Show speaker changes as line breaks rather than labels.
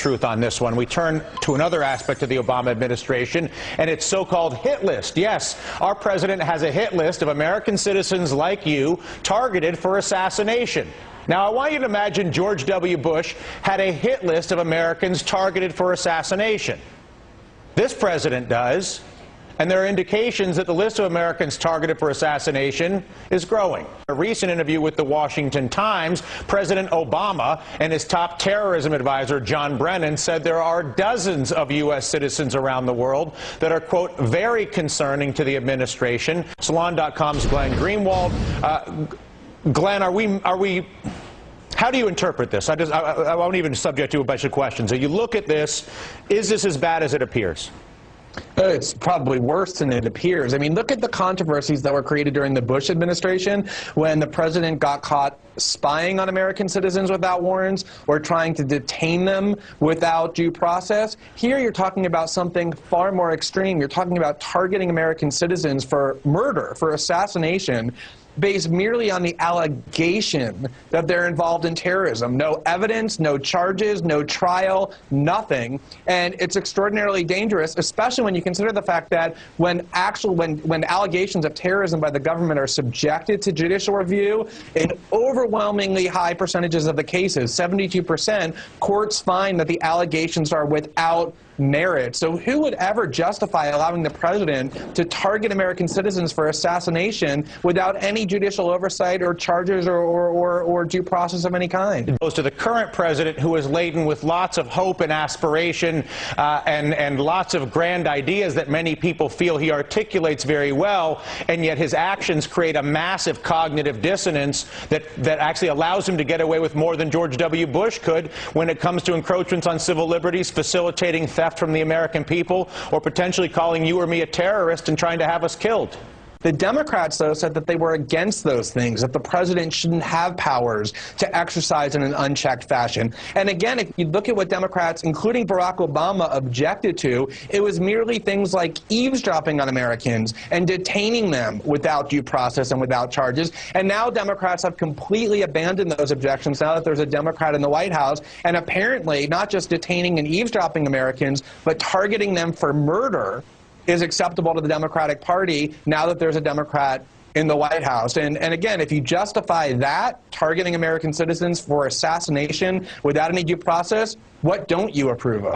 truth on this one. We turn to another aspect of the Obama administration and its so-called hit list. Yes, our president has a hit list of American citizens like you targeted for assassination. Now, I want you to imagine George W. Bush had a hit list of Americans targeted for assassination. This president does. And there are indications that the list of Americans targeted for assassination is growing. A recent interview with the Washington Times, President Obama and his top terrorism advisor, John Brennan, said there are dozens of U.S. citizens around the world that are, quote, very concerning to the administration. Salon.com's Glenn Greenwald. Glenn, how do you interpret this? I won't even subject you to a bunch of questions. If you look at this, is this as bad as it appears?
It's probably worse than it appears. I mean, look at the controversies that were created during the Bush administration when the president got caught spying on American citizens without warrants or trying to detain them without due process. Here you're talking about something far more extreme. You're talking about targeting American citizens for murder, for assassination, based merely on the allegation that they're involved in terrorism. No evidence, no charges, no trial, nothing. And it's extraordinarily dangerous, especially when you consider the fact that when allegations of terrorism by the government are subjected to judicial review, in overwhelmingly high percentages of the cases, 72%, courts find that the allegations are without merit. So who would ever justify allowing the president to target American citizens for assassination without any judicial oversight or charges or due process of any kind?
It goes to the current president, who is laden with lots of hope and aspiration and lots of grand ideas that many people feel he articulates very well, and yet his actions create a massive cognitive dissonance that actually allows him to get away with more than George W. Bush could when it comes to encroachments on civil liberties, facilitating theft from the American people, or potentially calling you or me a terrorist and trying to have us killed.
The Democrats, though, said that they were against those things, that the president shouldn't have powers to exercise in an unchecked fashion. And again, if you look at what Democrats, including Barack Obama, objected to, it was merely things like eavesdropping on Americans and detaining them without due process and without charges. And now Democrats have completely abandoned those objections now that there's a Democrat in the White House, and apparently not just detaining and eavesdropping Americans, but targeting them for murder is acceptable to the Democratic Party now that there's a Democrat in the White House. And again, if you justify that, targeting American citizens for assassination without any due process, what don't you approve of?